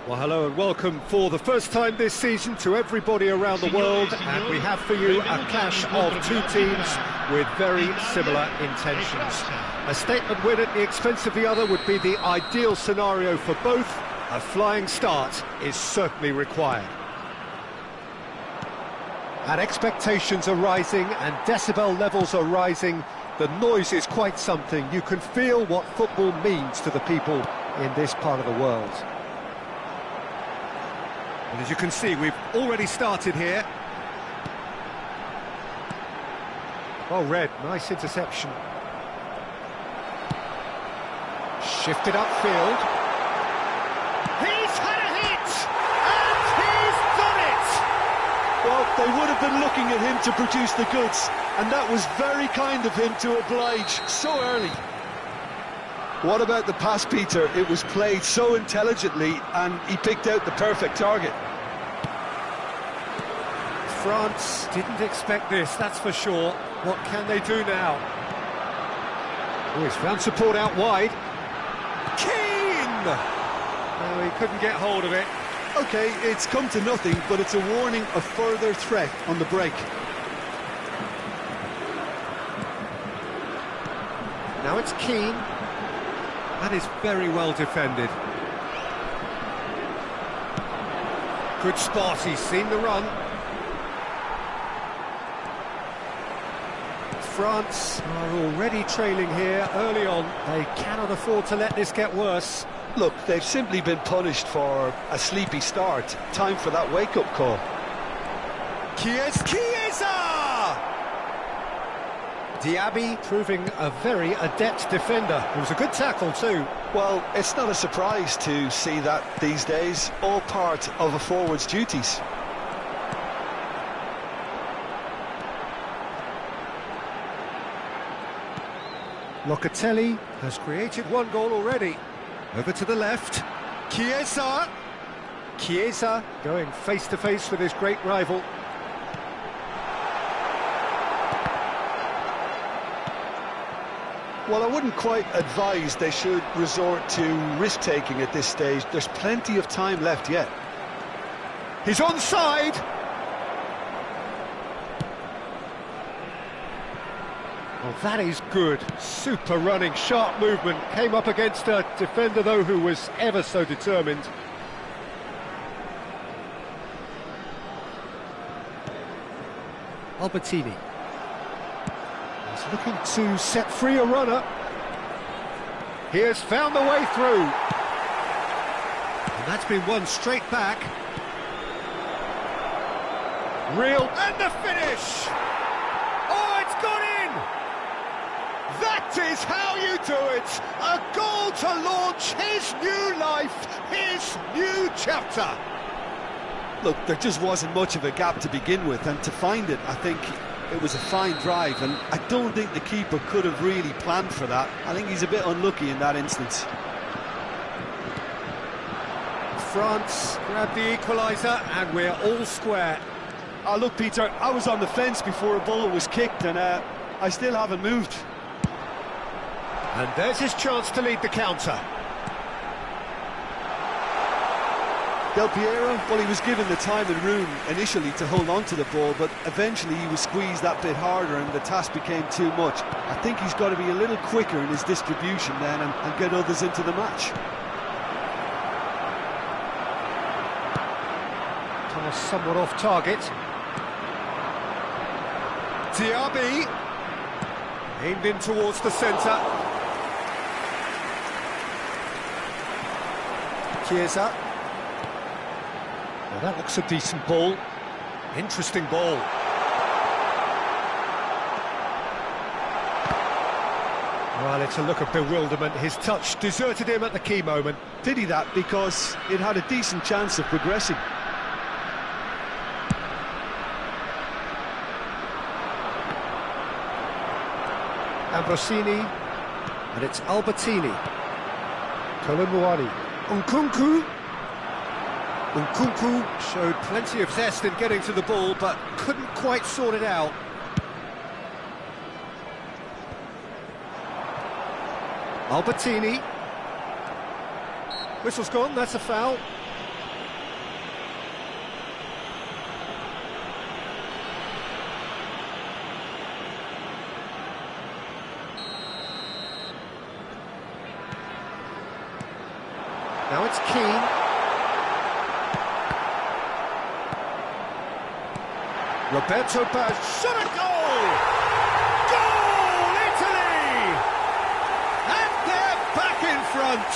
Well, hello and welcome for the first time this season to everybody around the world, and we have for you a clash of two teams with very similar intentions. A statement win at the expense of the other would be the ideal scenario for both. A flying start is certainly required. And expectations are rising and decibel levels are rising. The noise is quite something. You can feel what football means to the people in this part of the world. And as you can see, we've already started here. Well read, nice interception. Shifted upfield. He's had a hit! And he's done it! Well, they would have been looking at him to produce the goods, and that was very kind of him to oblige so early. What about the pass, Peter? It was played so intelligently, and he picked out the perfect target. France didn't expect this, that's for sure. What can they do now? Oh, he's found support out wide. Keane! No, he couldn't get hold of it. OK, it's come to nothing, but it's a warning of further threat on the break. Now it's Keane. That is very well defended. Good spot, he's seen the run. France are already trailing here early on. They cannot afford to let this get worse. Look, they've simply been punished for a sleepy start. Time for that wake-up call. Chiesa! Diaby proving a very adept defender. It was a good tackle too. Well, it's not a surprise to see that these days. All part of a forward's duties. Locatelli has created one goal already. Over to the left. Chiesa! Chiesa going face-to-face with his great rival. Well, I wouldn't quite advise they should resort to risk-taking at this stage. There's plenty of time left yet. He's onside! Well, that is good. Super running, sharp movement. Came up against a defender, though, who was ever so determined. Albertini. He's looking to set free a runner. He has found the way through. And that's been won straight back. Real, and the finish! Oh, it's gone in! That is how you do it! A goal to launch his new life, his new chapter! Look, there just wasn't much of a gap to begin with, and to find it, I think it was a fine drive, and I don't think the keeper could have really planned for that. I think he's a bit unlucky in that instance. France grabbed the equaliser, and we're all square. Oh, look, Peter, I was on the fence before a ball was kicked, and I still haven't moved. And there's his chance to lead the counter. Del Piero, well, he was given the time and room initially to hold on to the ball, but eventually he was squeezed that bit harder and the task became too much. I think he's got to be a little quicker in his distribution then and get others into the match. Pass somewhat off target. Diaby aimed in towards the centre. Chiesa. Well, that looks a decent ball. Interesting ball. Well, it's a look of bewilderment. His touch deserted him at the key moment. Pity that, because it had a decent chance of progressing. Ambrosini, and it's Albertini. Colomboani. Nkunku showed plenty of zest in getting to the ball, but couldn't quite sort it out. Albertini. Whistle's gone, that's a foul. Now it's Keane. Roberto Baggio, shot a goal! Goal, Italy! And they're back in front.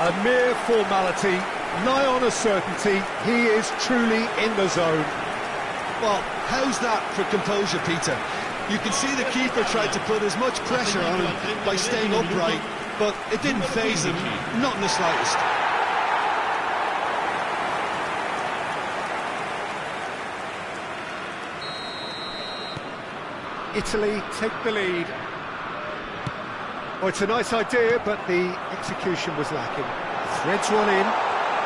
A mere formality, nigh on a certainty, he is truly in the zone. Well, how's that for composure, Peter? You can see the keeper tried to put as much pressure on him by staying upright, but it didn't faze him, not in the slightest. Italy take the lead. Oh, it's a nice idea, but the execution was lacking. Threads one in.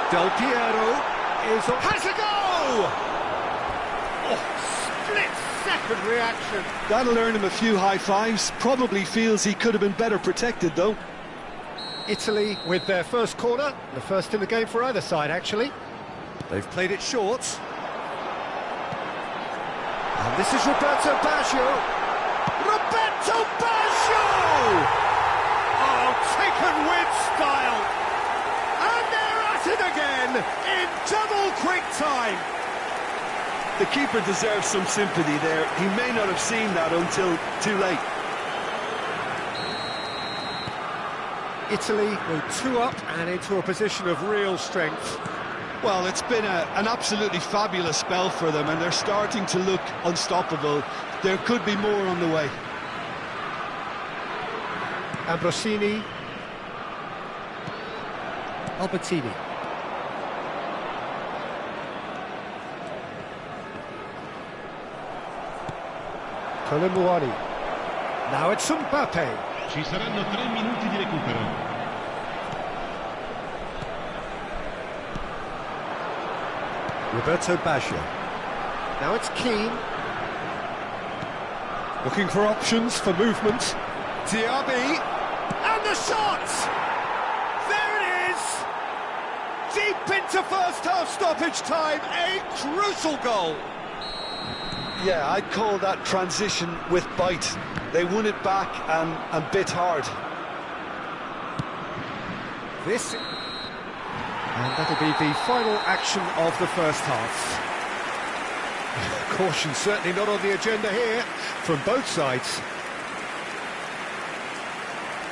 Del Piero is on. Has a go! Oh, split-second reaction. That'll earn him a few high fives. Probably feels he could have been better protected, though. Italy with their first corner, the first in the game for either side, actually. They've played it short. And this is Roberto Baggio. Roberto Baggio! Oh, taken with style. And they're at it again in double quick time. The keeper deserves some sympathy there. He may not have seen that until too late. Italy go 2 up and into a position of real strength. Well, it's been an absolutely fabulous spell for them, and they're starting to look unstoppable. There could be more on the way. Ambrosini. Albertini. Colomboani. Now it's Mbappe. Ci saranno 3 minuti di recupero. Roberto Baggio. Now it's Keane. Looking for options for movement. Diaby. And the shot! There it is! Deep into first half stoppage time. A crucial goal. Yeah, I'd call that transition with bite. They won it back and bit hard. This... And that'll be the final action of the first half. Caution certainly not on the agenda here from both sides.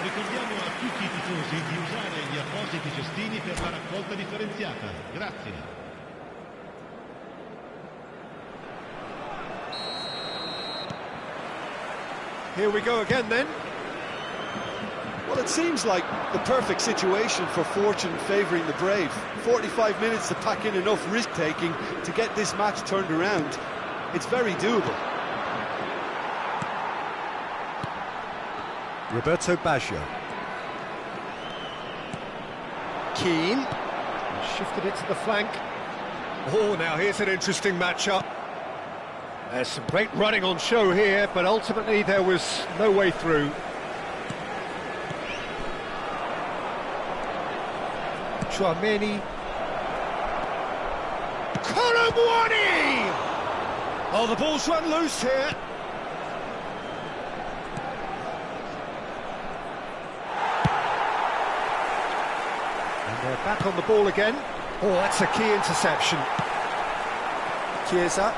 Ricordiamo a tutti i tifosi di usare gli appositi cestini per la raccolta differenziata. Grazie. Here we go again then. Well, it seems like the perfect situation for fortune favouring the brave. 45 minutes to pack in enough risk-taking to get this match turned around. It's very doable. Roberto Baggio. Keane. Shifted it to the flank. Oh, now here's an interesting matchup. There's some great running on show here, but ultimately there was no way through. Chouameni. Colomboani! Oh, the ball's run loose here. And they're back on the ball again. Oh, that's a key interception. Chiesa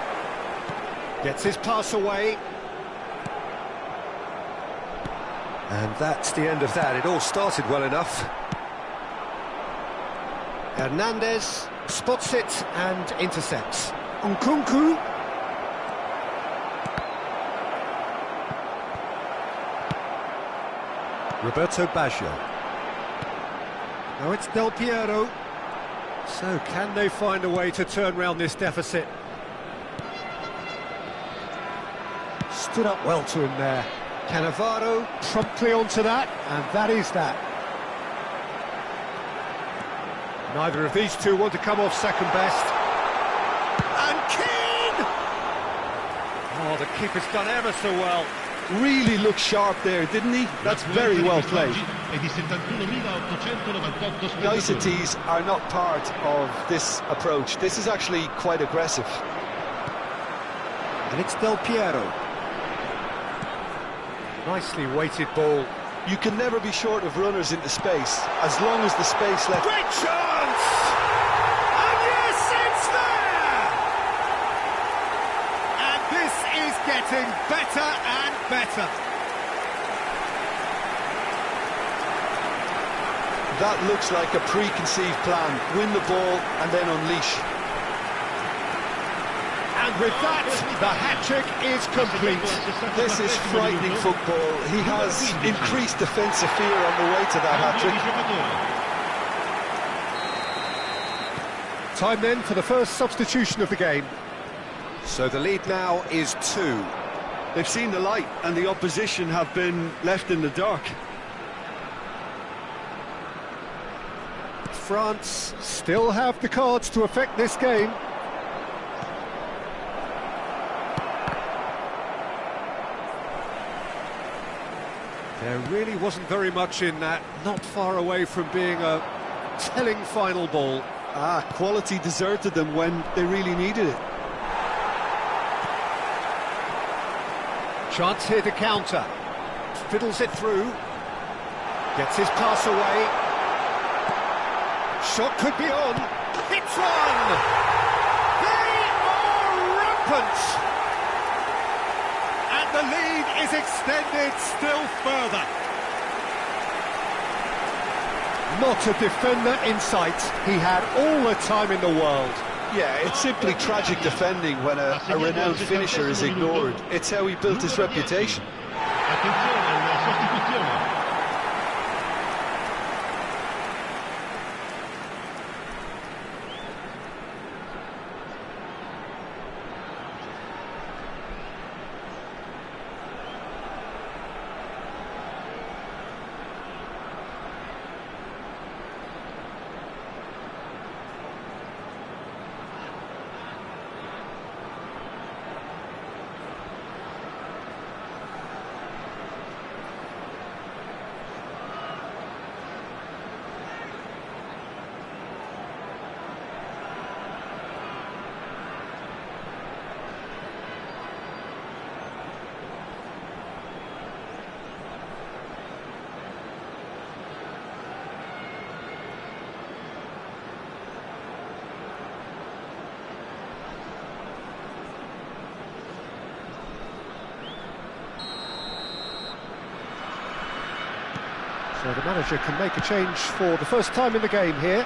gets his pass away. And that's the end of that. It all started well enough. Hernandez spots it and intercepts. Nkunku. Roberto Baggio. Now it's Del Piero. So can they find a way to turn round this deficit? Stood up well to him there. Cannavaro promptly onto that, and that is that. Neither of these two want to come off second best. And Keane! Oh, the keeper's done ever so well. Really looked sharp there, didn't he? That's very well played. Niceties are not part of this approach. This is actually quite aggressive. And it's Del Piero. Nicely weighted ball. You can never be short of runners into space, as long as the space left... Great chance! And yes, it's there! And this is getting better and better. That looks like a preconceived plan. Win the ball and then unleash. And with that, the hat-trick is complete. This is frightening football. He has increased defensive fear on the way to that hat-trick. Time then for the first substitution of the game. So the lead now is 2. They've seen the light and the opposition have been left in the dark. France still have the cards to affect this game. There really wasn't very much in that, not far away from being a telling final ball. Quality deserted them when they really needed it. Chance here to counter. Fiddles it through. Gets his pass away. Shot could be on. It's on! They are rampant! And the lead is extended still further. Not a defender in sight. He had all the time in the world. Yeah, it's simply tragic defending when a renowned finisher is ignored. It's how he built his reputation. So the manager can make a change for the first time in the game here.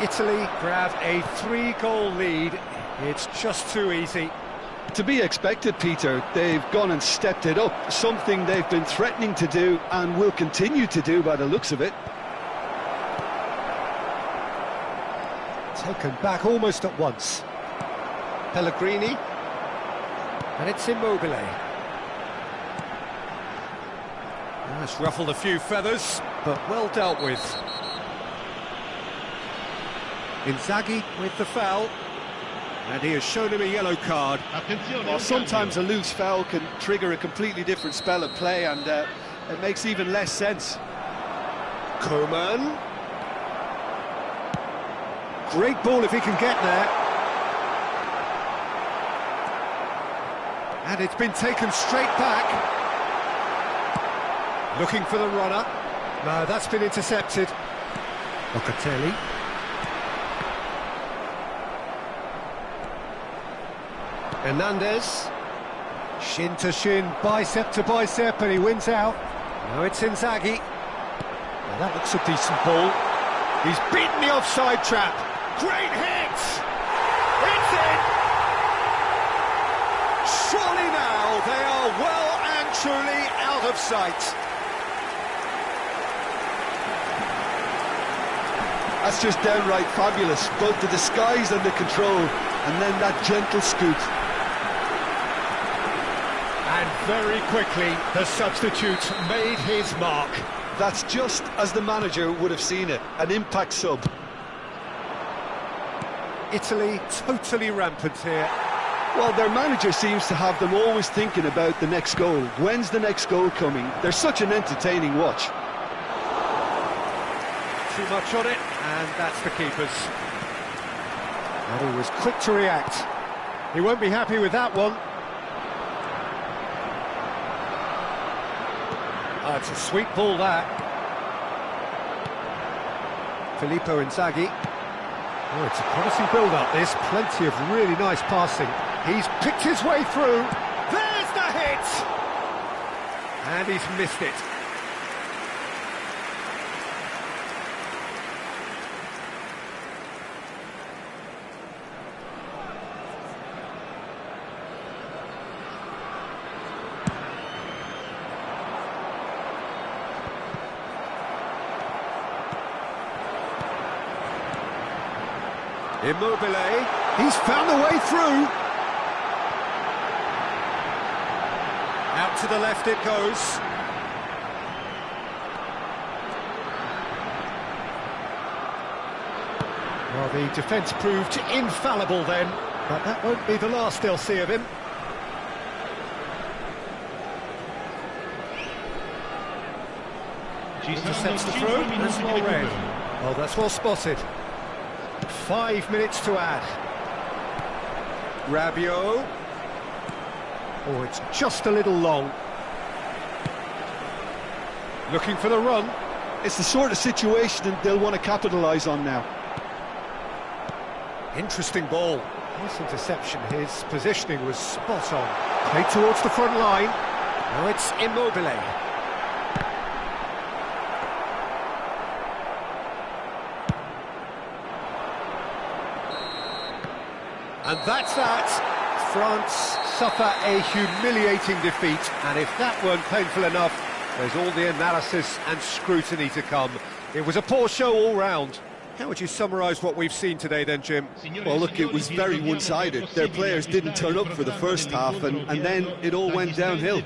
Italy grab a 3-goal lead. It's just too easy. To be expected, Peter. They've gone and stepped it up, something they've been threatening to do and will continue to do by the looks of it. Taken back almost at once. Pellegrini. And it's Immobile. It's ruffled a few feathers, but well dealt with. Inzaghi with the foul. And he has shown him a yellow card. Well, sometimes a loose foul can trigger a completely different spell of play, and it makes even less sense. Coman. Great ball if he can get there. And it's been taken straight back. Looking for the runner. No, that's been intercepted. Locatelli. Hernandez. Shin to shin, bicep to bicep, and he wins out. No, it's Inzaghi. Well, that looks a decent ball. He's beaten the offside trap. Great hit! It's in! Surely now they are well and truly out of sight. That's just downright fabulous, both the disguise and the control, and then that gentle scoot. And very quickly, the substitute made his mark. That's just as the manager would have seen it, an impact sub. Italy totally rampant here. Well, their manager seems to have them always thinking about the next goal. When's the next goal coming? They're such an entertaining watch. Too much on it, and that's the keeper's. And he was quick to react. He won't be happy with that one. Oh, it's a sweet ball, that. Filippo Inzaghi. Oh, it's a promising build-up, this. Plenty of really nice passing. He's picked his way through. There's the hit! And he's missed it. Immobile, he's found a way through. Out to the left it goes. Well, the defence proved infallible then, but that won't be the last they'll see of him. Intercepts the throw, that's well read. Well, that's well spotted. 5 minutes to add. Rabiot. Oh, it's just a little long. Looking for the run. It's the sort of situation they'll want to capitalise on now. Interesting ball. Nice interception. His positioning was spot on. Played towards the front line. Now it's Immobile. And that's that. France suffer a humiliating defeat, and if that weren't painful enough, there's all the analysis and scrutiny to come. It was a poor show all round. How would you summarise what we've seen today then, Jim? Well, look, it was very one-sided. Their players didn't turn up for the first half, and then it all went downhill.